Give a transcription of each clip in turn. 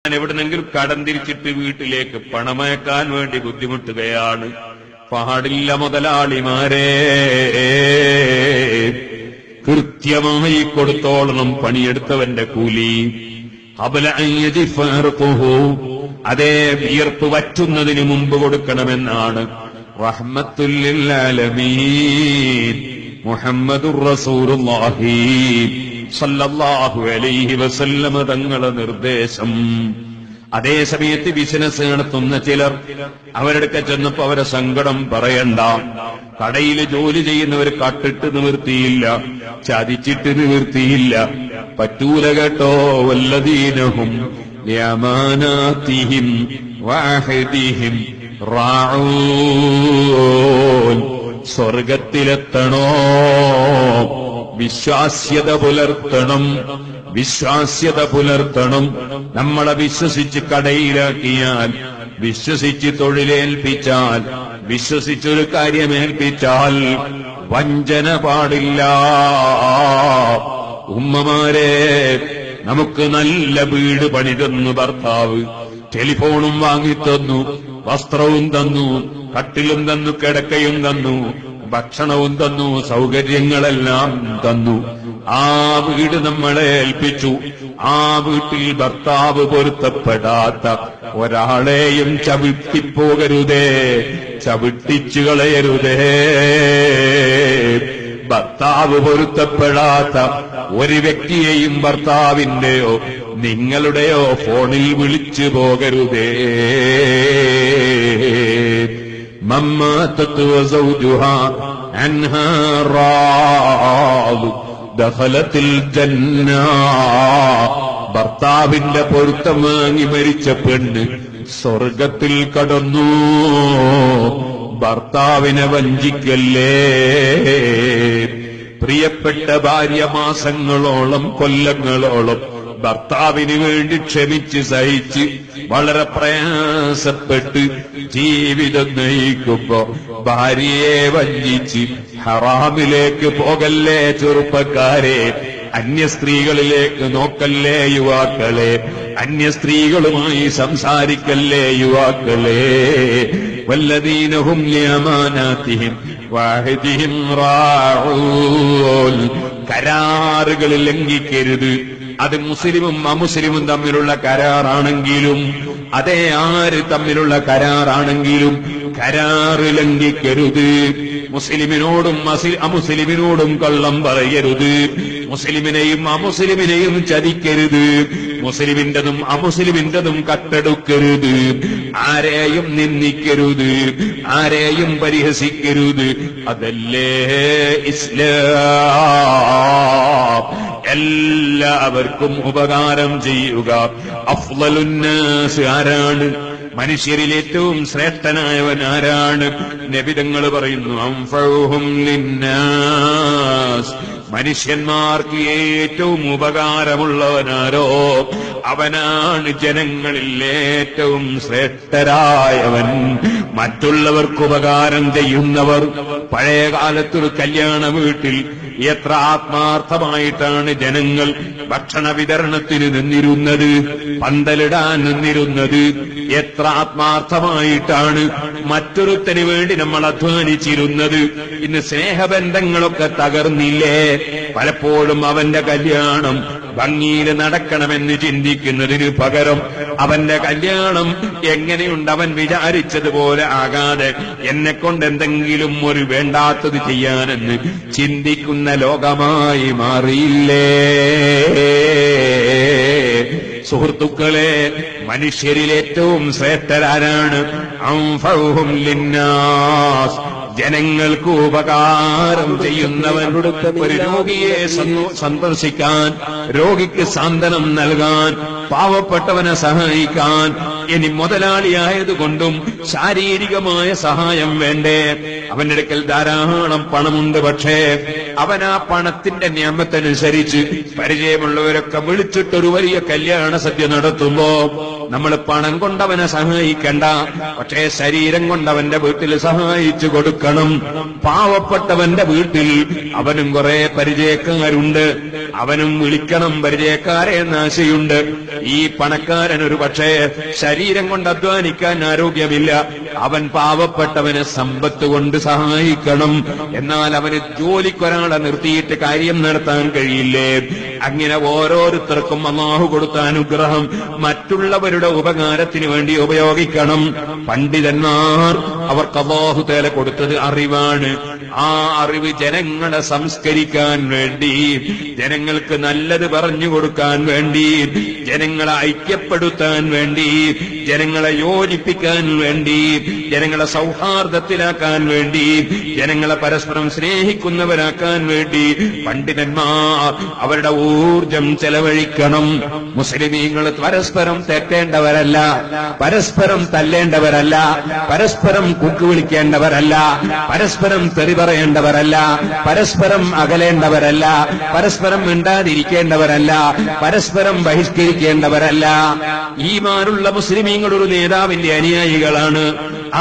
എവിടെന്നെങ്കിലും കടം തിരിച്ചിട്ട് വീട്ടിലേക്ക് പണമയക്കാൻ വേണ്ടി ബുദ്ധിമുട്ടുകയാണ്. പാടില്ല മുതലാളിമാരെ, കൃത്യമായി കൊടുത്തോളണം പണിയെടുത്തവന്റെ കൂലി. അതേ വിയർപ്പ് വറ്റുന്നതിന് മുമ്പ് കൊടുക്കണമെന്നാണ്. റഹ്മത്തുൽ ലിൽ ആലമീൻ മുഹമ്മദുർ റസൂലുള്ളാഹി സല്ലല്ലാഹു അലൈഹി വസല്ലമ തങ്ങളുടെ നിർദ്ദേശം. അതേ സമയത്ത് ബിസിനസ് നടത്തുന്ന ചിലർ അവരുടെ ചെന്നപ്പോ അവരെ സങ്കടം പറയണ്ട. കടയിൽ ജോലി ചെയ്യുന്നവർ കട്ടിട്ട് നിവൃത്തിയില്ല, ചതിച്ചിട്ട് നിവൃത്തിയില്ല, പറ്റൂല കേട്ടോ. വല്ലദീനഹും ലിഅമാനാതിഹിം വഅഹദിഹിം റാഊൻ. സ്വർഗത്തിലെത്തണോ? വിശ്വാസ്യത പുലർത്തണം, വിശ്വാസ്യത പുലർത്തണം. നമ്മളെ വിശ്വസിച്ച് കടയിലാക്കിയാൽ, വിശ്വസിച്ച് തൊഴിലേൽപ്പിച്ചാൽ, വിശ്വസിച്ചൊരു കാര്യമേൽപ്പിച്ചാൽ വഞ്ചന പാടില്ല. ഉമ്മമാരെ, നമുക്ക് നല്ല വീട് പണിതന്നു ഭർത്താവ്, ടെലിഫോണും വാങ്ങിത്തന്നു, വസ്ത്രവും തന്നു, കട്ടിലും തന്നു, കിടക്കയും തന്നു, ഭക്ഷണവും തന്നു, സൗകര്യങ്ങളെല്ലാം തന്നു. ആ വീട് നമ്മളെ ഏൽപ്പിച്ചു. ആ വീട്ടിൽ ഭർത്താവ് പൊരുത്തപ്പെടാത്ത ഒരാളെയും ചവിട്ടിപ്പോകരുതേ, ചവിട്ടിച്ചു കളയരുതേ. ഭർത്താവ് പൊരുത്തപ്പെടാത്ത ഒരു വ്യക്തിയെയും ഭർത്താവിന്റെയോ നിങ്ങളുടെയോ ഫോണിൽ വിളിച്ചു പോകരുതേ. മമ്മാതത് വസൗജുഹാ അൻഹാ റാദ് ദഖലത്തിൽ ജന്ന. ഭർത്താവിന്റെ പൊരുത്തം വാങ്ങി മരിച്ച പെണ്ണ് സ്വർഗത്തിൽ കടന്നു. ഭർത്താവിനെ വഞ്ചിക്കല്ലേ. പ്രിയപ്പെട്ട ഭാര്യ മാസങ്ങളോളം, കൊല്ലങ്ങളോളം ഭർത്താവിന് വേണ്ടി ക്ഷമിച്ച് സഹിച്ച് വളരെ പ്രയാസപ്പെട്ട് ജീവിതം നയിക്കുമ്പോ ഭാര്യയെ വഞ്ചിച്ച് ഹറാമിലേക്ക് പോകല്ലേ ചെറുപ്പക്കാരെ. അന്യ സ്ത്രീകളിലേക്ക് നോക്കല്ലേ യുവാക്കളെ. അന്യ സ്ത്രീകളുമായി സംസാരിക്കല്ലേ യുവാക്കളെ. വല്ലദീനഹും ലിഅമാനാതിഹിം വഅഹദിഹിം റാഊൻ. കരാറുകൾ ലംഘിക്കരുത്. അത് മുസ്ലിമും അമുസ്ലിമും തമ്മിലുള്ള കരാറാണെങ്കിലും, അതേ ആര് തമ്മിലുള്ള കരാറാണെങ്കിലും കരാറ് ലംഘിക്കരുത്. മുസ്ലിമിനോടും അമുസ്ലിമിനോടും കള്ളം പറയരുത്. മുസ്ലിമിനെയും അമുസ്ലിമിനെയും ചതിക്കരുത്. മുസ്ലിമിന്റെതും അമുസ്ലിമിന്റെതും കട്ടെടുക്കരുത്. ആരെയും നിന്ദിക്കരുത്, ആരെയും പരിഹസിക്കരുത്. അതല്ലേ ഇസ്ലാം. എല്ലാവർക്കും ഉപകാരം ചെയ്യുക. അഫ്ളലുന്നാസ് ആരാണ്? മനുഷ്യരിൽ ഏറ്റവും ശ്രേഷ്ഠനായവൻ ആരാണ്? നബി തങ്ങൾ പറയുന്നു, അൻഫഉഹും ലിന്നാസ്. മനുഷ്യന്മാർക്ക് ഏറ്റവും ഉപകാരമുള്ളവനാരോ അവനാണ് ജനങ്ങളിൽ ഏറ്റവും ശ്രേഷ്ഠരായവൻ. മറ്റുള്ളവർക്ക് ഉപകാരം ചെയ്യുന്നവർ. പഴയ കാലത്തൊരു കല്യാണ വീട്ടിൽ എത്ര ആത്മാർത്ഥമായിട്ടാണ് ജനങ്ങൾ ഭക്ഷണ വിതരണത്തിന് നിന്നിരുന്നത്, പന്തലിടാൻ നിന്നിരുന്നത്. എത്ര ആത്മാർത്ഥമായിട്ടാണ് മറ്റൊരുത്തന് വേണ്ടി നമ്മൾ അധ്വാനിച്ചിരുന്നത്. ഇന്ന് സ്നേഹബന്ധങ്ങളൊക്കെ തകർന്നില്ലേ? പലപ്പോഴും അവന്റെ കല്യാണം ഭംഗിയിൽ നടക്കണമെന്ന് ചിന്തിക്കുന്നതിന് പകരം അവന്റെ കല്യാണം എങ്ങനെയുണ്ട്, അവൻ വിചാരിച്ചതുപോലെ ആകാതെ എന്നെക്കൊണ്ട് എന്തെങ്കിലും ഒരു വേണ്ടാത്തത് ചെയ്യാനെന്ന് ചിന്തിക്കുന്ന ലോകമായി മാറിയില്ലേ? സുഹൃത്തുക്കളെ, മനുഷ്യരിൽ ഏറ്റവും ശ്രേഷ്ഠരാരാണ്? അൻഫഉഹും ലിന്നാസ്. ജനങ്ങൾക്ക് ഉപകാരം ചെയ്യുന്നവൻ. ഒരു രോഗിയെ സന്ദർശിക്കാൻ, രോഗിക്ക് സാന്ത്വനം നൽകാൻ, പാവപ്പെട്ടവനെ സഹായിക്കാൻ. ഇനി മുതലാളിയായതുകൊണ്ടും ശാരീരികമായ സഹായം വേണ്ടേ? അവന്റെ അടുക്കൽ ധാരാളം പണമുണ്ട്, പക്ഷേ അവൻ ആ പണത്തിന്റെ നിയമത്തനുസരിച്ച് പരിചയമുള്ളവരൊക്കെ വിളിച്ചിട്ടൊരു വലിയ കല്യാണ സദ്യ നടത്തുമ്പോ നമ്മൾ പണം കൊണ്ടവനെ സഹായിക്കണ്ട, പക്ഷേ ശരീരം കൊണ്ടവന്റെ വീട്ടിൽ സഹായിച്ചു കൊടുക്കണം. പാവപ്പെട്ടവന്റെ വീട്ടിൽ അവനും കുറെ പരിചയക്കാരുണ്ട്, അവനും വിളിക്കണം പരിചയക്കാരെ എന്ന ആശയുണ്ട്. ഈ പണക്കാരൻ ഒരു പക്ഷേ ശരീരം കൊണ്ട് അധ്വാനിക്കാൻ ആരോഗ്യമില്ല, അവൻ പാവപ്പെട്ടവനെ സമ്പത്ത് കൊണ്ട് സഹായിക്കണം. എന്നാൽ അവന് ജോലിക്കൊരാളെ നിർത്തിയിട്ട് കാര്യം നടത്താൻ കഴിയില്ലേ? അങ്ങനെ ഓരോരുത്തർക്കും അല്ലാഹു കൊടുത്ത അനുഗ്രഹം മറ്റുള്ളവരുടെ ഉപകാരത്തിന് വേണ്ടി ഉപയോഗിക്കണം. പണ്ഡിതന്മാർ അവർക്ക് അല്ലാഹു തആല കൊടുത്തത് അറിവാണ്. ആ അറിവ് ജനങ്ങളെ സംസ്കരിക്കാൻ വേണ്ടി, ജനങ്ങൾക്ക് നല്ലത് പറഞ്ഞു കൊടുക്കാൻ വേണ്ടി, ജനങ്ങളെ ഐക്യപ്പെടുത്താൻ വേണ്ടി, ജനങ്ങളെ യോജിപ്പിക്കാൻ വേണ്ടി, ജനങ്ങളെ സൗഹാർദ്ദത്തിലാക്കാൻ വേണ്ടി, ജനങ്ങളെ പരസ്പരം സ്നേഹിക്കുന്നവരാക്കാൻ വേണ്ടി പണ്ഡിതന്മാർ അവരുടെ ഊർജം ചെലവഴിക്കണം. മുസ്ലിമീങ്ങൾ പരസ്പരം തെറ്റേണ്ടവരല്ല, പരസ്പരം തല്ലേണ്ടവരല്ല, പരസ്പരം കുക്ക് വിളിക്കേണ്ടവരല്ല, പരസ്പരം തെറി പറയേണ്ടവരല്ല, പരസ്പരം അകലേണ്ടവരല്ല, പരസ്പരം മിണ്ടാതിരിക്കേണ്ടവരല്ല, പരസ്പരം ബഹിഷ്കരിക്കേണ്ടവരല്ല. ഈമാനുള്ള മുസ്ലിമീങ്ങൾ ഒരു നേതാവിന്റെ അനുയായികളാണ്.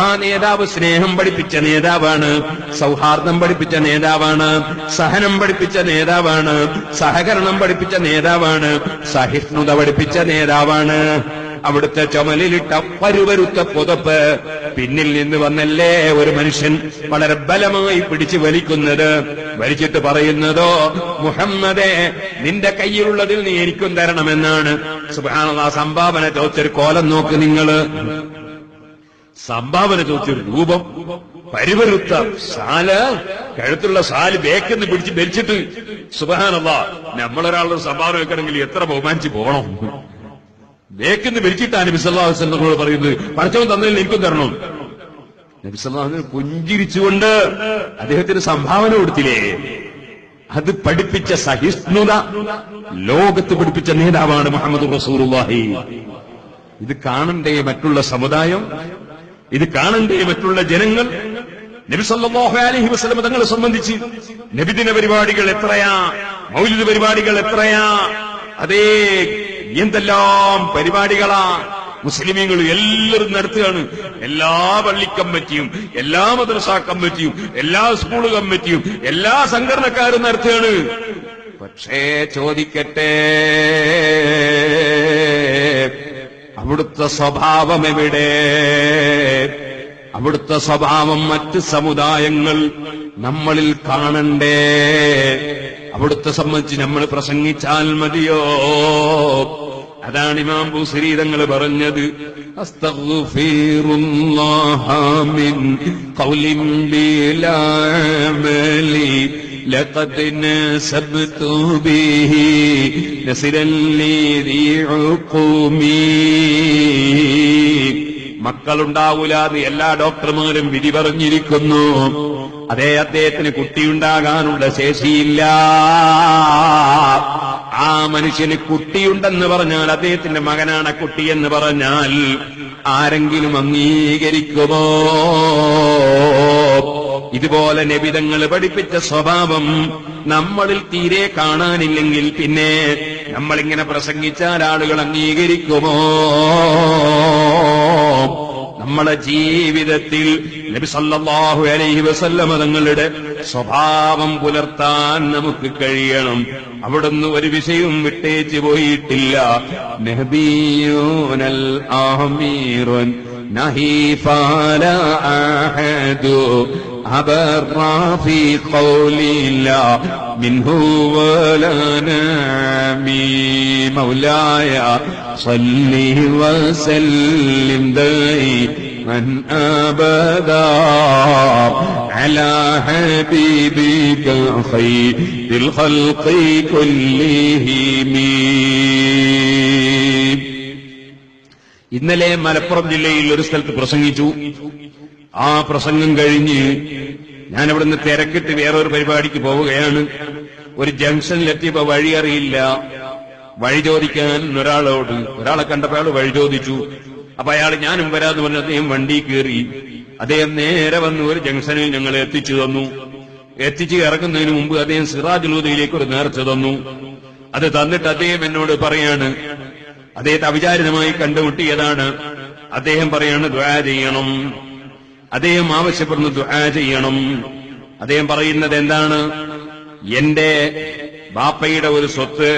ആ നേതാവ് സ്നേഹം പഠിപ്പിച്ച നേതാവാണ്, സൗഹാർദ്ദം പഠിപ്പിച്ച നേതാവാണ്, സഹനം പഠിപ്പിച്ച നേതാവാണ്, സഹകരണം പഠിപ്പിച്ച നേതാവാണ്, സഹിഷ്ണുത പഠിപ്പിച്ച നേതാവാണ്. അവിടുത്തെ ചുമലിലിട്ട പരുവരുത്ത പുതപ്പ് പിന്നിൽ നിന്ന് വന്നല്ലേ ഒരു മനുഷ്യൻ വളരെ ബലമായി പിടിച്ചു വലിക്കുന്നത്. വലിച്ചിട്ട് പറയുന്നതോ, മുഹമ്മദേ നിന്റെ കയ്യിലുള്ളതിൽ നീ എനിക്കും തരണമെന്നാണ്. സുബ്ഹാനല്ലാഹ്. സംഭാവന ചോദിച്ചൊരു കോലം നോക്ക് നിങ്ങള്, സംഭാവന ചോദിച്ചൊരു രൂപം, പരിവരുത്ത സാല്, കഴുത്തുള്ള സാല് ബേക്കെന്ന് പിടിച്ച് വലിച്ചിട്ട്. സുബ്ഹാനല്ലാഹ്. നമ്മളൊരാളൊരു സംഭാവന വെക്കണമെങ്കിൽ എത്ര ബഹുമാനിച്ച് പോകണം. ബേക്കെന്ന് വലിച്ചിട്ടാണ് നബി സല്ലല്ലാഹു അലൈഹി വസല്ലം പറയുന്നത്, പടച്ചവൻ തന്നതിൽ എനിക്കും തരണം. നബി സല്ലല്ലാഹു അലൈഹി വസല്ലം പുഞ്ചിരിച്ചുകൊണ്ട് അദ്ദേഹത്തിന് സംഭാവന കൊടുത്തില്ലേ? അത് പഠിപ്പിച്ച സഹിഷ്ണുത ലോകത്ത് പഠിപ്പിച്ച നേതാവാണ് മുഹമ്മദ് റസൂലുള്ളാഹി. ഇത് കാണണ്ടേ മറ്റുള്ള സമുദായം, ഇത് കാണണ്ടേ മറ്റുള്ള ജനങ്ങൾ? നബി സല്ലല്ലാഹു അലൈഹി വസല്ലം തങ്ങളെ സംബന്ധിച്ച് നബിദിന പരിപാടികൾ എത്രയാ, മൗലിദ് പരിപാടികൾ എത്രയാ, അതേ എന്തെല്ലാം പരിപാടികളാ മുസ്ലിമീങ്ങൾ എല്ലാവരും നടത്തുകയാണ്. എല്ലാ പള്ളി കമ്മിറ്റിയും, എല്ലാ മദ്രസ കമ്മിറ്റിയും, എല്ലാ സ്കൂൾ കമ്മിറ്റിയും, എല്ലാ സംഘടനക്കാരും നടത്തുകയാണ്. പക്ഷേ ചോദിക്കട്ടെ, അവിടുത്തെ സ്വഭാവം എവിടെ? അവിടുത്തെ സ്വഭാവം മറ്റ് സമുദായങ്ങൾ നമ്മളിൽ കാണണ്ടേ? അവിടുത്തെ സംബന്ധിച്ച് നമ്മൾ പ്രസംഗിച്ചാൽ മതിയോ? അതാണ് ഇമാം ബൂസരി തങ്ങൾ പറഞ്ഞത്, അസ്തഗ്ഫിറുല്ലാഹ മിൻ ഖൗലിൻ ബിലാ അമലി ലഖദ് നസബ്തു ബിഹി നസിരൻ ലീ ഉഖൂമി. മക്കളുണ്ടാവൂലാന്ന് എല്ലാ ഡോക്ടർമാരും വിധി പറഞ്ഞിരിക്കുന്നു. അതേ, അദ്ദേഹത്തിന് കുട്ടിയുണ്ടാകാനുള്ള ശേഷിയില്ല. ആ മനുഷ്യന് കുട്ടിയുണ്ടെന്ന് പറഞ്ഞാൽ, അദ്ദേഹത്തിന്റെ മകനാണ് കുട്ടിയെന്ന് പറഞ്ഞാൽ ആരെങ്കിലും അംഗീകരിക്കുമോ? ഇതുപോലെ നബിതങ്ങൾ പഠിപ്പിച്ച സ്വഭാവം നമ്മളിൽ തീരെ കാണാനില്ലെങ്കിൽ പിന്നെ നമ്മളിങ്ങനെ പ്രസംഗിച്ചാൽ ആളുകൾ അംഗീകരിക്കുമോ? നമ്മളെ ജീവിതത്തിൽ നബി സല്ലല്ലാഹു അലൈഹി വസല്ലം തങ്ങളുടെ സ്വഭാവം പുലർത്താൻ നമുക്ക് കഴിയണം. അവിടുന്ന് ഒരു വിഷയവും വിട്ടേച്ചു പോയിട്ടില്ല. നബിയുനൽ ആമീറുൻ നഹീഫാല അഹദു അബറാഫി ഖൗലില്ല മിൻഹു വലനാമി മൗലായ സല്ലി വസല്ലിം ദൈമൻ അബദാ അലാ ഹബീബിക ഖൈറിൽ ഖൽഖി കുല്ലിഹിം. ഇന്നലെ മലപ്പുറം ജില്ലയിൽ ഒരു സ്ഥലത്ത് പ്രസംഗിച്ചു. ആ പ്രസംഗം കഴിഞ്ഞ് ഞാൻ അവിടുന്ന് തിരക്കിട്ട് വേറൊരു പരിപാടിക്ക് പോവുകയാണ്. ഒരു ജംഗ്ഷനിലെത്തിയപ്പോ വഴി അറിയില്ല. വഴി ചോദിക്കാൻ ഒരാളെ കണ്ടപ്പോൾ അയാൾ വഴി ചോദിച്ചു. അപ്പൊ അയാൾ ഞാനും വരാന്ന് പറഞ്ഞ് അദ്ദേഹം വണ്ടി കയറി. അദ്ദേഹം നേരെ വന്ന് ഒരു ജംഗ്ഷനിൽ ഞങ്ങളെ എത്തിച്ചു തന്നു. എത്തിച്ച് ഇറങ്ങുന്നതിന് മുമ്പ് അദ്ദേഹം സിറാജുൽ ഹുദയിലേക്ക് ഒരു നേർച്ച തന്നു. അത് തന്നിട്ട് അദ്ദേഹം എന്നോട് പറയാണ്, അദ്ദേഹത്തെ അവിചാരിതമായി കണ്ടുമുട്ടിയതാണ്. അദ്ദേഹം പറയാണ് ദുആ ചെയ്യണം. അദ്ദേഹം ആവശ്യപ്പെടുന്നു ദുആ ചെയ്യണം. അദ്ദേഹം പറയുന്നത് എന്താണ്? എന്റെ ബാപ്പയുടെ ഒരു സ്വത്ത്,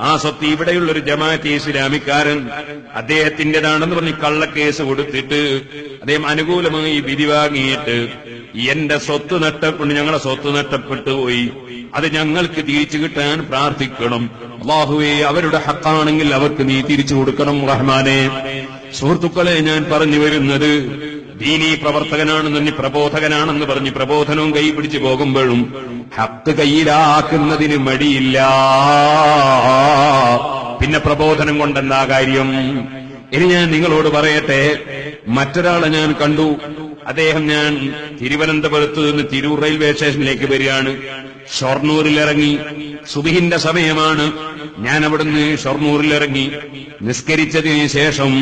ആ സ്വത്ത് ഇവിടെയുള്ളൊരു ജമാഅത്തെ ഇസ്ലാമിക്കാരൻ അദ്ദേഹത്തിന്റേതാണെന്ന് പറഞ്ഞ് കള്ളക്കേസ് കൊടുത്തിട്ട് അദ്ദേഹം അനുകൂലമായി വിധി വാങ്ങിയിട്ട് എന്റെ സ്വത്ത് നഷ്ടപ്പെട്ടു, ഞങ്ങളെ സ്വത്ത് നഷ്ടപ്പെട്ടു പോയി, അത് ഞങ്ങൾക്ക് തിരിച്ചു കിട്ടാൻ പ്രാർത്ഥിക്കണം. അല്ലാഹുവേ, അവരുടെ ഹക്കാണെങ്കിൽ അവർക്ക് നീ തിരിച്ചു കൊടുക്കണം റഹ്മാനെ. സുഹൃത്തുക്കളെ, ഞാൻ പറഞ്ഞു വരുന്നത് ദീനീ പ്രവർത്തകനാണെന്ന് പ്രബോധകനാണെന്ന് പറഞ്ഞ് പ്രബോധനവും കൈ പിടിച്ചു പോകുമ്പോഴും ഹക്ക് കയ്യിലാക്കുന്നതിന് മടിയില്ല. പിന്നെ പ്രബോധനം കൊണ്ടെന്താ കാര്യം? ഇനി ഞാൻ നിങ്ങളോട് പറയട്ടെ, മറ്റൊരാളെ ഞാൻ കണ്ടു. അദ്ദേഹം, ഞാൻ തിരുവനന്തപുരത്ത് നിന്ന് തിരൂർ റെയിൽവേ സ്റ്റേഷനിലേക്ക് വരികയാണ്. ഷൊർണൂരിലിറങ്ങി, സുബഹിന്റെ സമയമാണ്. ഞാൻ അവിടുന്ന് ഷൊർണൂരിലിറങ്ങി നിസ്കരിച്ചതിന് ശേഷം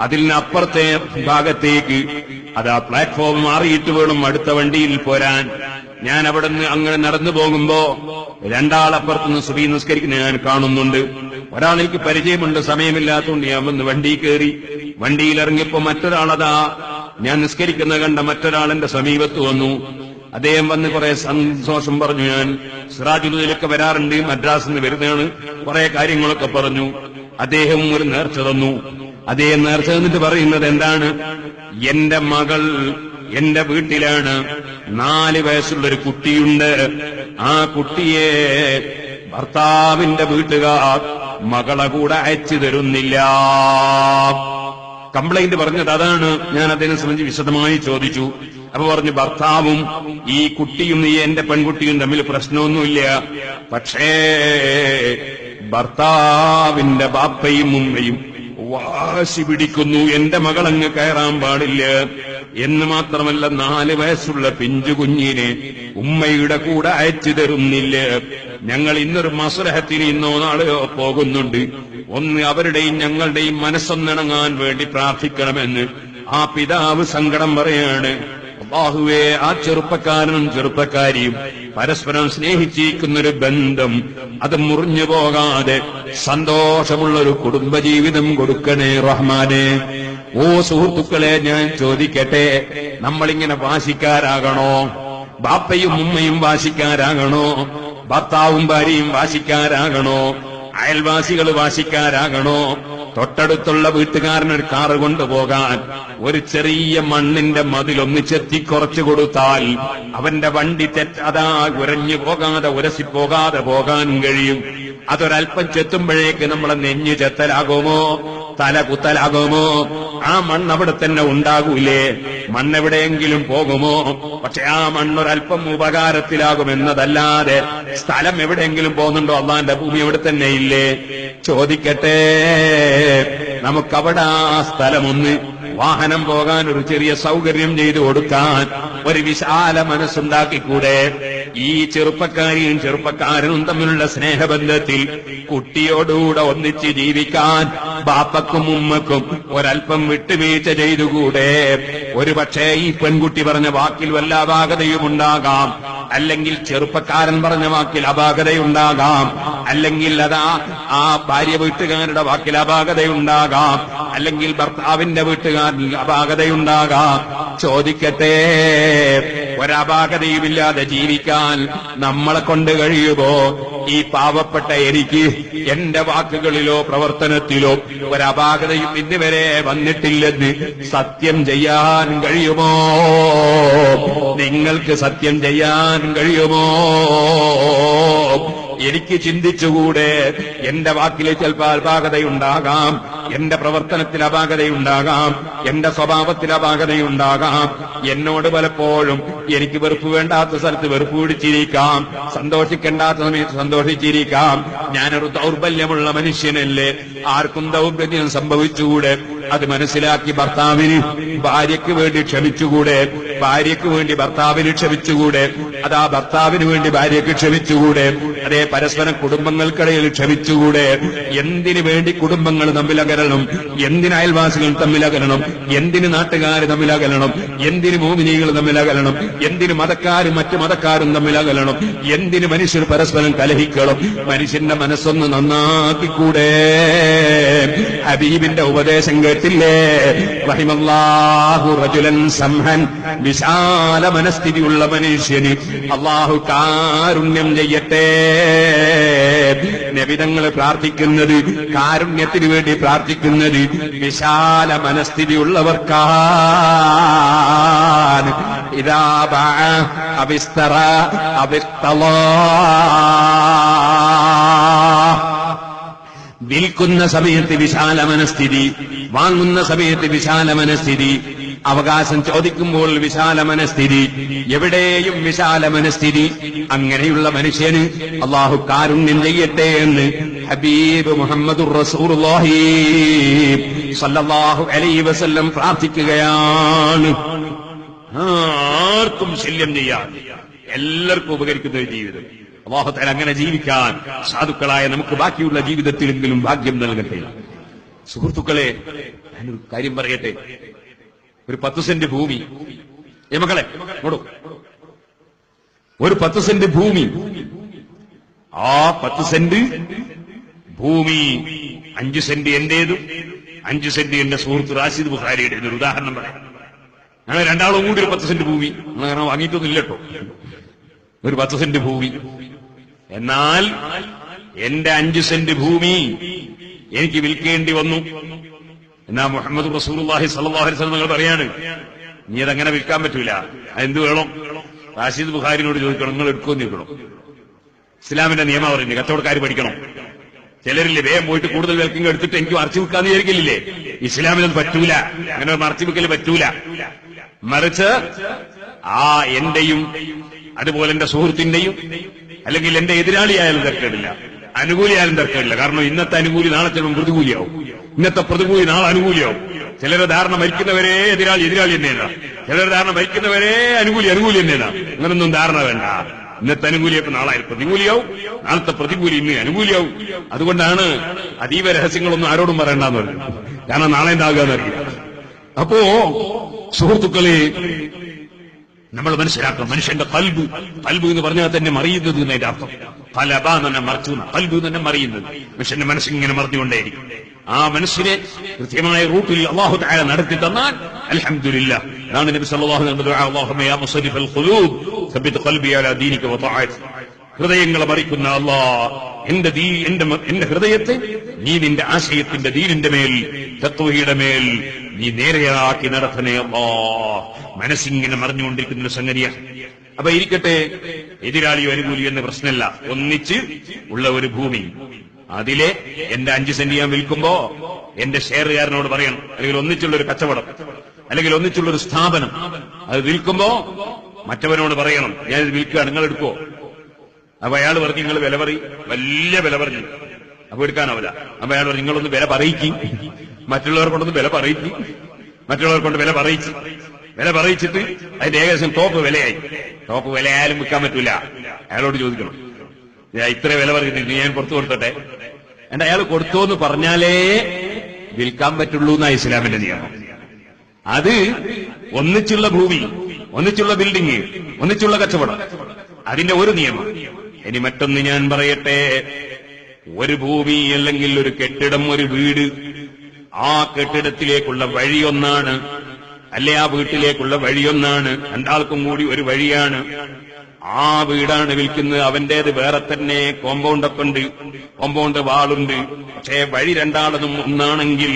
അതിനപ്പുറത്തെ ഭാഗത്തേക്ക്, അതാ പ്ലാറ്റ്ഫോം മാറിയിട്ട് വേണം അടുത്ത വണ്ടിയിൽ പോരാൻ. ഞാൻ അവിടുന്ന് അങ്ങനെ നടന്നു പോകുമ്പോ രണ്ടാളപ്പുറത്തുനിന്ന് സുബഹി നിസ്കരിക്കുന്ന ഞാൻ കാണുന്നുണ്ട്. ഒരാളെനിക്ക് പരിചയമുണ്ട്, സമയമില്ലാത്തതുകൊണ്ട് ഞാൻ വന്ന് വണ്ടി കയറി. വണ്ടിയിലിറങ്ങിയപ്പോ മറ്റൊരാളതാ ഞാൻ നിസ്കരിക്കുന്ന കണ്ട മറ്റൊരാൾ എന്റെ സമീപത്ത് വന്നു. അദ്ദേഹം വന്ന് കുറെ സന്തോഷം പറഞ്ഞു. ഞാൻ സിറാജുദ്ദീനിലൊക്കെ വരാറുണ്ട്, മദ്രാസിൽ നിന്ന് വരുന്നതാണ്, കുറെ കാര്യങ്ങളൊക്കെ പറഞ്ഞു. അദ്ദേഹം ഒരു നേർച്ച തന്നു. അദ്ദേഹം നേർച്ച തന്നിട്ട് പറയുന്നത് എന്താണ്? എന്റെ മകൾ എന്റെ വീട്ടിലാണ്, 4 വയസ്സുള്ളൊരു കുട്ടിയുണ്ട്. ആ കുട്ടിയെ ഭർത്താവിന്റെ വീട്ടുകാർ മകളെ കൂടെ അയച്ചു തരുന്നില്ല. കംപ്ലൈന്റ് പറഞ്ഞത് അതാണ്. ഞാൻ അതിനെ സംബന്ധിച്ച് വിശദമായി ചോദിച്ചു. അപ്പൊ പറഞ്ഞു, ഭർത്താവും ഈ കുട്ടിയും ഈ എന്റെ പെൺകുട്ടിയും തമ്മിൽ പ്രശ്നമൊന്നുമില്ല, പക്ഷേ ഭർത്താവിന്റെ ബാപ്പയും ഉമ്മയും വാശി പിടിക്കുന്നു, എന്റെ മകളങ്ങ് കയറാൻ പാടില്ല എന്ന്. മാത്രമല്ല, 4 വയസ്സുള്ള പിഞ്ചു കുഞ്ഞിനെ ഉമ്മയുടെ കൂടെ അയച്ചു തരുന്നില്ല. ഞങ്ങൾ ഇന്നൊരു മസ്ലഹത്തിന് ഇന്നോ നാളെയോ പോകുന്നുണ്ട്, ഒന്ന് അവരുടെയും ഞങ്ങളുടെയും മനസ്സൊന്നിണങ്ങാൻ വേണ്ടി പ്രാർത്ഥിക്കണമെന്ന് ആ പിതാവ് സങ്കടം പറയാണ്. അല്ലാഹുവേ, ആ ചെറുപ്പക്കാരനും ചെറുപ്പക്കാരിയും പരസ്പരം സ്നേഹിച്ചിരിക്കുന്നൊരു ബന്ധം അത് മുറിഞ്ഞു പോകാതെ സന്തോഷമുള്ളൊരു കുടുംബജീവിതം കൊടുക്കണേ റഹ്മാനെ. ഓ സുഹൃത്തുക്കളെ, ഞാൻ ചോദിക്കട്ടെ, നമ്മളിങ്ങനെ വാശിക്കാരാകണോ? ബാപ്പയും ഉമ്മയും വാശിക്കാരാകണോ? ഭർത്താവും ഭാര്യയും വാശിക്കാരാകണോ? അയൽവാസികൾ വാശിക്കാരാകണോ? തൊട്ടടുത്തുള്ള വീട്ടുകാരനൊരു കാറ് കൊണ്ടുപോകാൻ ഒരു ചെറിയ മണ്ണിന്റെ മതിലൊന്ന് ചെത്തിക്കുറച്ചു കൊടുത്താൽ അവന്റെ വണ്ടി അതാ ഉരഞ്ഞു പോകാതെ ഉരസിപ്പോകാതെ പോകാൻ കഴിയും. അതൊരൽപ്പം ചെത്തുമ്പോഴേക്ക് നമ്മളെ നെഞ്ഞു ചെത്തലാകുമോ, തല കുത്തലാകുമോ? ആ മണ്ണ് അവിടെ തന്നെ ഉണ്ടാകൂലേ? മണ്ണെവിടെയെങ്കിലും പോകുമോ? പക്ഷെ ആ മണ്ണൊരൽപ്പം ഉപകാരത്തിലാകുമെന്നതല്ലാതെ സ്ഥലം എവിടെയെങ്കിലും പോകുന്നുണ്ടോ? അള്ളാന്റെ ഭൂമി അവിടെ തന്നെ ഇല്ലേ? ചോദിക്കട്ടെ, നമുക്കവിടെ ആ സ്ഥലമൊന്ന് വാഹനം പോകാൻ ഒരു ചെറിയ സൗകര്യം ചെയ്തു കൊടുക്കാൻ ഒരു വിശാല മനസ്സുണ്ടാക്കിക്കൂടെ? ഈ ചെറുപ്പക്കാരിയും ചെറുപ്പക്കാരനും തമ്മിലുള്ള സ്നേഹബന്ധത്തിൽ കുട്ടിയോടുകൂടെ ഒന്നിച്ച് ജീവിക്കാൻ ബാപ്പക്കും ഉമ്മക്കും ഒരൽപ്പം വിട്ടുവീഴ്ച ചെയ്തുകൂടെ? ഒരുപക്ഷേ ഈ പെൺകുട്ടി പറഞ്ഞ വാക്കിൽ വല്ല അപാകതയുമുണ്ടാകാം, അല്ലെങ്കിൽ ചെറുപ്പക്കാരൻ പറഞ്ഞ വാക്കിൽ അപാകതയുണ്ടാകാം, അല്ലെങ്കിൽ അതാ ആ ഭാര്യ വീട്ടുകാരുടെ വാക്കിൽ അപാകതയുണ്ടാകാം, അല്ലെങ്കിൽ ഭർത്താവിന്റെ വീട്ടുകാരിൽ അപാകതയുണ്ടാകാം. ചോദിക്കട്ടെ, ഒരപാകതയുമില്ലാതെ ജീവിക്കാൻ നമ്മളെ കൊണ്ട് കഴിയുമോ? ഈ പാവപ്പെട്ട എനിക്ക് എന്റെ വാക്കുകളിലോ പ്രവർത്തനത്തിലോ ഒരപാകതയും ഇന്നുവരെ വന്നിട്ടില്ലെന്ന് സത്യം ചെയ്യാൻ കഴിയുമോ? നിങ്ങൾക്ക് സത്യം ചെയ്യാൻ കഴിയുമോ? എനിക്ക് ചിന്തിച്ചുകൂടെ? എന്റെ വാക്കിൽ ചിലപ്പോൾ അപാകതയുണ്ടാകാം, എന്റെ പ്രവർത്തനത്തിൽ അപാകതയുണ്ടാകാം, എന്റെ സ്വഭാവത്തിൽ അപാകതയുണ്ടാകാം. എന്നോട് പലപ്പോഴും എനിക്ക് വെറുപ്പ് വേണ്ടാത്ത സ്ഥലത്ത് വെറുപ്പ് പിടിച്ചിരിക്കാം, സന്തോഷിക്കേണ്ടാത്ത സമയത്ത് സന്തോഷിച്ചിരിക്കാം. ഞാനൊരു ദൗർബല്യമുള്ള മനുഷ്യനല്ലേ? ആർക്കും ദൗർബല്യം സംഭവിച്ചുകൂടെ? അത് മനസ്സിലാക്കി ഭർത്താവിന് ഭാര്യയ്ക്ക് വേണ്ടി ക്ഷമിച്ചുകൂടെ? ഭാര്യയ്ക്ക് വേണ്ടി ഭർത്താവിന് ക്ഷമിച്ചുകൂടെ? അതാ ഭർത്താവിന് വേണ്ടി ഭാര്യയ്ക്ക് ക്ഷമിച്ചുകൂടെ? അതേ പരസ്പരം കുടുംബങ്ങൾക്കിടയിൽ ക്ഷമിച്ചുകൂടെ? എന്തിനു വേണ്ടി കുടുംബങ്ങൾ തമ്മിലകലണം? എന്തിന് അയൽവാസികൾ തമ്മിലകലണം? എന്തിന് നാട്ടുകാർ തമ്മിലകലണം? എന്തിന് മോമിനികൾ തമ്മിലകലണം? എന്തിന് മതക്കാരും മറ്റു മതക്കാരും തമ്മിലകലണം? എന്തിന് മനുഷ്യർ പരസ്പരം കലഹിക്കണം? മനുഷ്യന്റെ മനസ്സൊന്ന് നന്നാക്കിക്കൂടെ? ഹബീബിന്റെ ഉപദേശം കേട്ടില്ലേ? റഹിമല്ലാഹു റജുലൻ സംഹൻ, വിശാല മനസ്ഥിതിയുള്ള മനുഷ്യന് അല്ലാഹു കാരുണ്യം ചെയ്യട്ടെ. നബിതങ്ങൾ പ്രാർത്ഥിക്കുന്നത്, കാരുണ്യത്തിന് വേണ്ടി പ്രാർത്ഥിക്കുന്നത് വിശാല മനസ്ഥിതിയുള്ളവർക്കാണ്. ഇദാ ബഅ അബിസ്തറ അബിത്തളാ, വിൽക്കുന്ന സമയത്ത് വിശാല മനസ്ഥിതി, വാങ്ങുന്ന സമയത്ത് വിശാല മനസ്ഥിതി, അവകാശം ചോദിക്കുമ്പോൾ വിശാല മനസ്ഥിതി, എവിടെയും വിശാല മനസ്ഥിതി. അങ്ങനെയുള്ള മനുഷ്യന് അല്ലാഹു കാരുണ്യം ചെയ്യട്ടെ എന്ന് ഹബീബ് മുഹമ്മദുർ റസൂലുള്ളാഹി സ്വല്ലല്ലാഹു അലൈഹി വസല്ലം പ്രാർത്ഥിക്കുകയാണ്. ആർക്കും ശല്യം ചെയ്യാൻ, എല്ലാവർക്കും ഉപകരിക്കുന്ന ഒരു ജീവിതം അല്ലാഹു തആല അങ്ങനെ ജീവിക്കാൻ സാധുക്കളായ നമുക്ക് ബാക്കിയുള്ള ജീവിതത്തിലെങ്കിലും ഭാഗ്യം നൽകട്ടെ. സുഹൃത്തുക്കളെ, ഞാനൊരു കാര്യം പറയട്ടെ. ഒരു 10 സെന്റ് ഭൂമി, മക്കളെ ഒരു 10 സെന്റ് ഭൂമി, ആ 10 സെന്റ് ഭൂമി 5 സെന്റ് എന്റേതും 5 സെന്റ് എന്റെ സുഹൃത്ത് റാഷിദ് ബുഖാരിയുടെ. ഒരു ഉദാഹരണം പറയാം. ഞങ്ങൾ രണ്ടാളും കൂടി ഒരു 10 സെന്റ് ഭൂമി, അങ്ങനെ വാങ്ങിയിട്ടൊന്നും ഇല്ലട്ടോ, ഒരു 10 സെന്റ് ഭൂമി. എന്നാൽ എന്റെ 5 സെന്റ് ഭൂമി എനിക്ക് വിൽക്കേണ്ടി വന്നു. എന്നാ മുഹമ്മദ് റസൂലുള്ളാഹി സ്വല്ലല്ലാഹു അലൈഹി വസല്ലം നിങ്ങൾ പറയാണ്, നീ അതങ്ങനെ വിൽക്കാൻ പറ്റൂല. അതെന്ത് വേണം? റാഷിദ് ബുഖാരിനോട് ചോദിക്കണം, നിങ്ങൾ എടുക്കുമെന്ന് ചോദിക്കണം. ഇസ്ലാമിന്റെ നിയമം പറയുന്നത് കച്ചവടക്കാർ പഠിക്കണം. ചിലരില്ലേ വേഗം പോയിട്ട് കൂടുതൽ വിൽക്കുക എടുത്തിട്ട് എനിക്ക് മറച്ചു വിൽക്കാന്ന് വിചാരിക്കില്ലേ? ഇസ്ലാമിനത് പറ്റൂല, അങ്ങനെ മറച്ചു വിൽക്കൽ പറ്റൂല. മറിച്ച് ആ എന്റെയും അതുപോലെ എന്റെ സുഹൃത്തിന്റെയും, അല്ലെങ്കിൽ എന്റെ എതിരാളിയായാലും തർക്കമില്ല, അനുകൂലിയായാലും തർക്കമില്ല. കാരണം ഇന്നത്തെ അനുകൂലി നാളെ ചിലപ്പോൾ പ്രതികൂലിയാവും, ഇന്നത്തെ പ്രതികൂലി നാളെ അനുകൂലിയാവും. ചിലരുടെ ധാരണ മരിക്കുന്നവരെ എതിരാളി തന്നെയാണ്, ചിലരുടെ ധാരണ മരിക്കുന്നവരെ അനുകൂലി തന്നെയാണ്. അങ്ങനൊന്നും ധാരണ വേണ്ട. ഇന്നത്തെ അനുകൂലിയൊക്കെ നാളെ പ്രതികൂലിയാവും, നാളത്തെ പ്രതികൂലി ഇന്ന് അനുകൂലിയാവും. അതുകൊണ്ടാണ് അതീവ രഹസ്യങ്ങളൊന്നും ആരോടും പറയണ്ടെന്ന് പറഞ്ഞത്. കാരണം നാളെ എന്താകുകയെന്ന് അറിയില്ല. അപ്പോ സുഹൃത്തുക്കളെ, നമ്മൾ മനസ്സിലാക്കണം, മനുഷ്യന്റെ കൽബ് എന്ന് പറഞ്ഞാൽ തന്നെ മറിയുന്നത് എന്നതിന്റെ അർത്ഥം. കലബ തന്നെ മറിച്ചു, കൽബ് തന്നെ മറിയുന്നത്. മനുഷ്യന്റെ മനസ്സിങ്ങനെ മറിഞ്ഞുകൊണ്ടേയിരിക്കും. ആ മനസ്സിനെ കൃത്യമായ റൂട്ടിൽ അല്ലാഹു തആല നടത്തി തന്നാൽ അൽഹംദുലില്ലാഹ്. അതാണ് നബി സല്ലല്ലാഹു അലൈഹി വസല്ലം, അല്ലാഹുമ്മ യാ മുസരിഫൽ ഖുലൂബ് സബ്ബിത് ഖൽബി അലാ ദീനിക വ തആഅതി. ഹൃദയങ്ങളെ മറിക്കുന്ന അല്ലാഹ്, എന്റെ ഹൃദയത്തെ നീ നിന്റെ ആശയത്തിന്റെ ദീനിന്റെ മേൽ, തഖ്വയുടെ മേൽ നീ നേരെയാക്കി നടത്തണേ അല്ലാഹ്. മനസ്സിങ്ങനെ മറിഞ്ഞുകൊണ്ടിരിക്കുന്ന സംഗതിയാണ്. അപ്പൊ ഇരിക്കട്ടെ, എതിരാളിയോ അനുകൂലിയോ എന്ന പ്രശ്നമല്ല. ഒന്നിച്ച് ഉള്ള ഒരു ഭൂമി, അതിലെ എന്റെ 5 സെന്റ് ഞാൻ വിൽക്കുമ്പോ എന്റെ ഷെയറുകാരനോട് പറയണം, അല്ലെങ്കിൽ ഒന്നിച്ചുള്ള ഒരു കച്ചവടം, അല്ലെങ്കിൽ ഒന്നിച്ചുള്ള ഒരു സ്ഥാപനം, അത് വിൽക്കുമ്പോ മറ്റവനോട് പറയണം, ഞാനിത് വിൽക്കുക, നിങ്ങൾ എടുക്കുവോ? അപ്പൊ അയാൾ പറഞ്ഞു, നിങ്ങൾ വില പറയും, വലിയ വില പറഞ്ഞു. അപ്പൊ എടുക്കാനാവില്ല. അപ്പൊ അയാൾ പറഞ്ഞു, നിങ്ങളൊന്ന് വില പറയിക്കും, മറ്റുള്ളവർ കൊണ്ടൊന്ന് വില പറയിക്കും. മറ്റുള്ളവർ കൊണ്ട് വില പറയിച്ചിട്ട് അതിന്റെ ഏകദേശം ടോപ്പ് വിലയായി. ടോപ്പ് വിലയായാലും വിൽക്കാൻ പറ്റൂല. അയാളോട് ചോദിക്കണം, ഇത്ര വില പറയുന്നു, ഞാൻ പുറത്തു കൊടുത്തോട്ടെ? എന്നിട്ട് അയാൾ കൊടുത്തോന്ന് പറഞ്ഞാലേ വിൽക്കാൻ പറ്റുള്ളൂ എന്നാ ഇസ്ലാമിന്റെ നിയമം. അത് ഒന്നിച്ചുള്ള ഭൂമി, ഒന്നിച്ചുള്ള ബിൽഡിംഗ്, ഒന്നിച്ചുള്ള കച്ചവടം, അതിന്റെ ഒരു നിയമം. ഇനി മറ്റൊന്ന് ഞാൻ പറയട്ടെ. ഒരു ഭൂമി അല്ലെങ്കിൽ ഒരു കെട്ടിടം, ഒരു വീട്, ആ കെട്ടിടത്തിലേക്കുള്ള വഴിയൊന്നാണ്, അല്ലെ ആ വീട്ടിലേക്കുള്ള വഴിയൊന്നാണ്, രണ്ടാൾക്കും കൂടി ഒരു വഴിയാണ്. ആ വീടാണ് വിൽക്കുന്നത്, അവന്റേത് വേറെ തന്നെ കോമ്പൗണ്ടൊക്കെ ഉണ്ട്, കോമ്പൗണ്ട് വാളുണ്ട്. പക്ഷേ വഴി രണ്ടാളതും ഒന്നാണെങ്കിൽ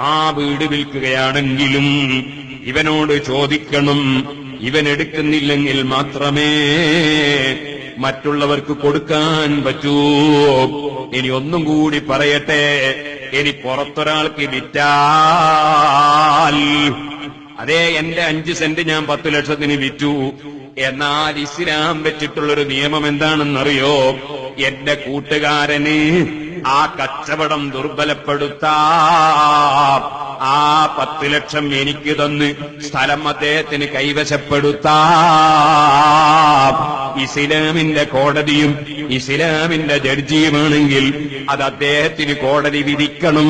ആ വീട് വിൽക്കുകയാണെങ്കിലും ഇവനോട് ചോദിക്കണം, ഇവൻ എടുക്കുന്നില്ലെങ്കിൽ മാത്രമേ മറ്റുള്ളവർക്ക് കൊടുക്കാൻ പറ്റൂ. ഇനി ഒന്നും കൂടി പറയട്ടെ, ഇനി പുറത്തൊരാൾക്ക് വിറ്റാൽ, അതേ എന്റെ 5 സെന്റ് ഞാൻ 10 ലക്ഷത്തിന് വിറ്റു, എന്നാൽ ഇസ്ലാം വെച്ചിട്ടുള്ളൊരു നിയമം എന്താണെന്നറിയോ? എന്റെ കൂട്ടുകാരന് ആ കച്ചവടം ദുർബലപ്പെടുത്താം, ആ 10 10 ലക്ഷം എനിക്ക് തന്ന് സ്ഥലം അദ്ദേഹത്തിന് കൈവശപ്പെടുത്താം. ഇസ്ലാമിന്റെ കോടതിയും ഇസ്ലാമിന്റെ ജഡ്ജിയുമാണെങ്കിൽ അത് അദ്ദേഹത്തിന് കോടതി വിധിക്കണം.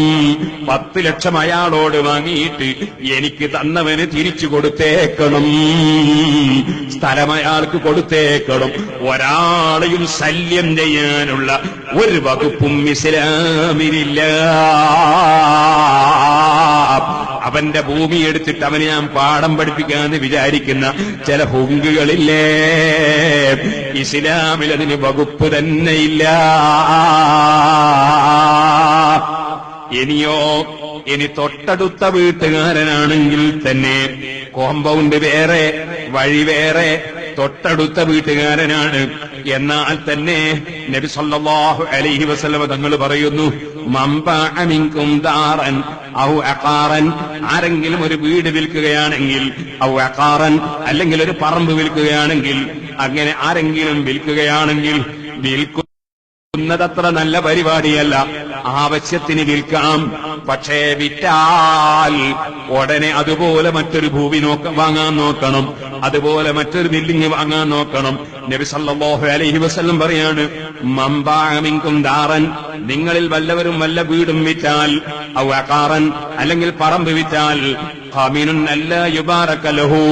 10 ലക്ഷം അയാളോട് വാങ്ങിയിട്ട് എനിക്ക് തന്നവന് തിരിച്ചു കൊടുത്തേക്കണം, സ്ഥലം അയാൾക്ക് കൊടുത്തേക്കണം. ഒരാളെയും ശല്യം ചെയ്യാനുള്ള ഒരു വകുപ്പും ഇസ്ലാമിലില്ല. അവന്റെ ഭൂമി എടുത്തിട്ട് അവനെ ഞാൻ പാഠം പഠിപ്പിക്കാന്ന് വിചാരിക്കുന്ന ചില ഹുങ്കുകളില്ലേ, ഇസ്ലാമിൽ അതിന് വകുപ്പ് തന്നെയില്ല. ഇനി തൊട്ടടുത്ത വീട്ടുകാരനാണെങ്കിൽ തന്നെ കോമ്പൗണ്ട് വേറെ, വഴി വേറെ, തൊട്ടടുത്ത വീട്ടുകാരനാണ്. എന്നാൽ തന്നെ നബി സല്ലല്ലാഹു അലൈഹി വസല്ലം തങ്ങൾ പറയുന്നു, മംബഅ മിൻകും ദാറൻ ഔ അഖാറൻ, ആരെങ്കിലും ഒരു വീട് വിൽക്കുകയാണെങ്കിൽ, ഔ അഖാറൻ അല്ലെങ്കിൽ ഒരു പറമ്പ് വിൽക്കുകയാണെങ്കിൽ, അങ്ങനെ ആരെങ്കിലും വിൽക്കുകയാണെങ്കിൽ, വിൽക്കുന്നതത്ര നല്ല പരിപാടിയല്ല, ആവശ്യത്തിന് വിൽക്കാം. പക്ഷേ വിറ്റാൽ ഉടനെ അതുപോലെ മറ്റൊരു ഭൂമി വാങ്ങാൻ നോക്കണം, അതുപോലെ മറ്റൊരു ബിൽഡിംഗ് വാങ്ങാൻ നോക്കണം. നബി സല്ലല്ലാഹു അലൈഹി വസല്ലം പറയാണ്, മംബഅ മിൻകും ദാറൻ, നിങ്ങളിൽ വല്ലവരും വല്ല വീടും വിറ്റാൽ, ഔ അഖാറൻ അല്ലെങ്കിൽ പറമ്പ് വിറ്റാൽ, ഖാമിനുൻ അല്ലാ യുബാറക ലഹു,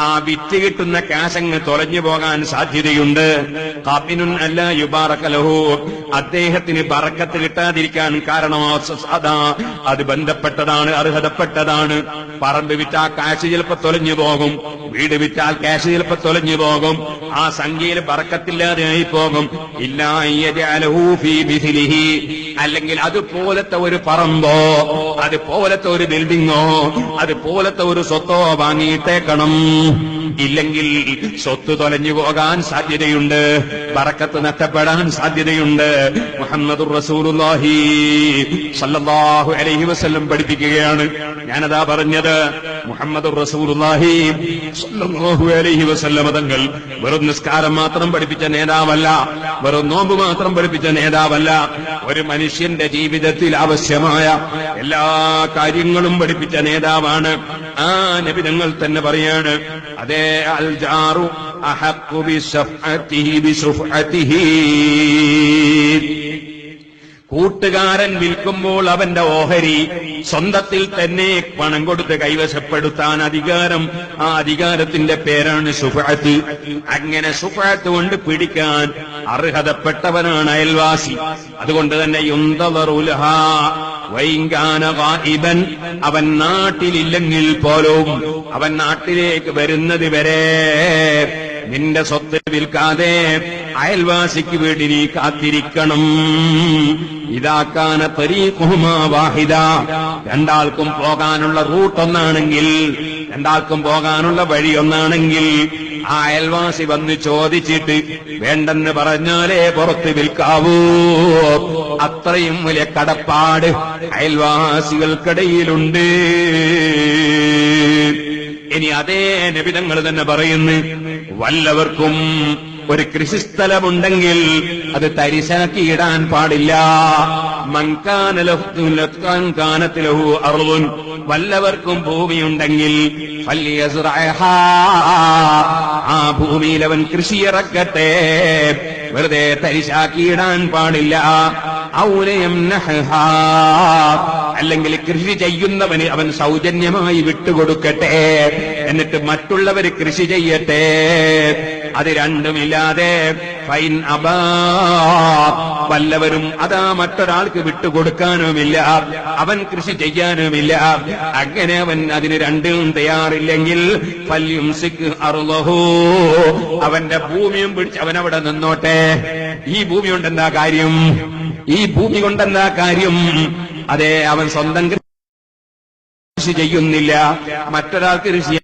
ആ വിറ്റ് കിട്ടുന്ന കാശങ്ങ് തൊലഞ്ഞു പോകാൻ സാധ്യതയുണ്ട്. ഖാമിനുൻ അല്ലാ യുബാറക ലഹു, അദ്ദേഹത്തിന് ബറക്കത്ത് കിട്ടാതിരിക്കാൻ കാരണം അത് ബന്ധപ്പെട്ടതാണ്, അർഹതപ്പെട്ടതാണ്. പറമ്പ് വിറ്റാൽ കാശ് ചിലപ്പോൾ തൊലഞ്ഞു പോകും, വീട് വിറ്റാൽ കാശ് ചിലപ്പോൾ തൊലഞ്ഞു പോകും, ആ സംഖ്യയിൽ ബറക്കത്തില്ലാതെ ആയി പോകും. ഇല്ലാ യജഅലഹു ഫീ മിസ്ലിഹി, അല്ലെങ്കിൽ അതുപോലത്തെ ഒരു പറമ്പോ അതുപോലത്തെ ഒരു ബിൽഡിങ്ങോ അതുപോലത്തെ ഒരു സ്വത്തോ വാങ്ങിയിട്ടേക്കണം. ഇല്ലെങ്കിൽ സ്വത്ത് തൊലഞ്ഞു പോകാൻ സാധ്യതയുണ്ട്, ബറക്കത്ത് നഷ്ടപ്പെടാൻ സാധ്യതയുണ്ട്. മുഹമ്മദുർ റസൂലുള്ളാഹി സ്വല്ലല്ലാഹു അലൈഹി വസല്ലം പഠിപ്പിക്കുകയാണ്. ഞാനതാ പറഞ്ഞത്, മുഹമ്മദുർ റസൂലുള്ളാഹി സ്വല്ലല്ലാഹു അലൈഹി വസല്ലം തങ്ങൾ വെറും നിസ്കാരം മാത്രം പഠിപ്പിച്ച നേതാവല്ല, വെറും നോമ്പ് മാത്രം പഠിപ്പിച്ച നേതാവല്ല, ഒരു മനുഷ്യന്റെ ജീവിതത്തിൽ ആവശ്യമായ എല്ലാ കാര്യങ്ങളും പഠിപ്പിച്ച നേതാവാണ്. ആ നബി തങ്ങൾ തന്നെ പറയാണ്, അതേ അൽ ജാറു അഹഖു ബിശുഫഅതിഹി, കൂട്ടുകാരൻ വിൽക്കുമ്പോൾ അവന്റെ ഓഹരി സ്വന്തത്തിൽ തന്നെ പണം കൊടുത്ത് കൈവശപ്പെടുത്താൻ അധികാരം, ആ അധികാരത്തിന്റെ പേരാണ് ശുഫഅത്ത്. അങ്ങനെ ശുഫഅത്ത് കൊണ്ട് പിടിക്കാൻ അർഹതപ്പെട്ടവനാണ് അയൽവാസി. അതുകൊണ്ട് തന്നെ യുന്തദറു ലഹാ വഇൻ കാന ഗായിബൻ, അവൻ നാട്ടിലില്ലെങ്കിൽ പോലും അവൻ നാട്ടിലേക്ക് വരുന്നത് വരെ നിന്റെ സ്വത്ത് വിൽക്കാതെ അയൽവാസിക്ക് വേണ്ടി നീ കാത്തിരിക്കണം. ഇതാക്കാന തരീഖുഹുമാ വാഹിദ, രണ്ടാൾക്കും പോകാനുള്ള റൂട്ട് ഒന്നാണെങ്കിൽ, രണ്ടാൾക്കും പോകാനുള്ള വഴി ഒന്നാണെങ്കിൽ, ആ അയൽവാസി വന്ന് ചോദിച്ചിട്ട് വേണ്ടെന്ന് പറഞ്ഞാലേ പുറത്ത് വിൽക്കാവൂ. അത്രയും വലിയ കടപ്പാട് അയൽവാസികൾക്കിടയിലുണ്ട്. ഇനി അതേ നബി തങ്ങൾ തന്നെ പറയുന്നു, വല്ലവർക്കും ഒരു കൃഷിസ്ഥലമുണ്ടെങ്കിൽ അത് തരിശാക്കിയിടാൻ പാടില്ല. മൻകാനലഹു അർളുൻ, വല്ലവർക്കും ഭൂമിയുണ്ടെങ്കിൽ ഫല്യസ്റഅഹാ, ആ ഭൂമിയിൽ അവൻ കൃഷിയിറക്കട്ടെ, വെറുതെ തരിശാക്കിയിടാൻ പാടില്ല. ഔലയംനഹഹാ, അല്ലെങ്കിൽ കൃഷി ചെയ്യുന്നവന് അവൻ സൗജന്യമായി വിട്ടുകൊടുക്കട്ടെ, എന്നിട്ട് മറ്റുള്ളവര് കൃഷി ചെയ്യട്ടെ. അത് രണ്ടുമില്ലാതെ ഫൈൻ അബാ, വല്ലവരും അതാ മറ്റൊരാൾക്ക് വിട്ടുകൊടുക്കാനുമില്ല, അവൻ കൃഷി ചെയ്യാനുമില്ല, അങ്ങനെ അവൻ അതിന് രണ്ടും തയ്യാറില്ലെങ്കിൽ ഫല്യുംസിക് അർളഹു, അവന്റെ ഭൂമിയും പിടിച്ച് അവനവിടെ നിന്നോട്ടെ. ഈ ഭൂമി കൊണ്ടെന്താ കാര്യം? ഈ ഭൂമി കൊണ്ടെന്താ കാര്യം? അതെ, അവൻ സ്വന്തം കൃഷി ചെയ്യുന്നില്ല, മറ്റൊരാൾക്ക് കൃഷി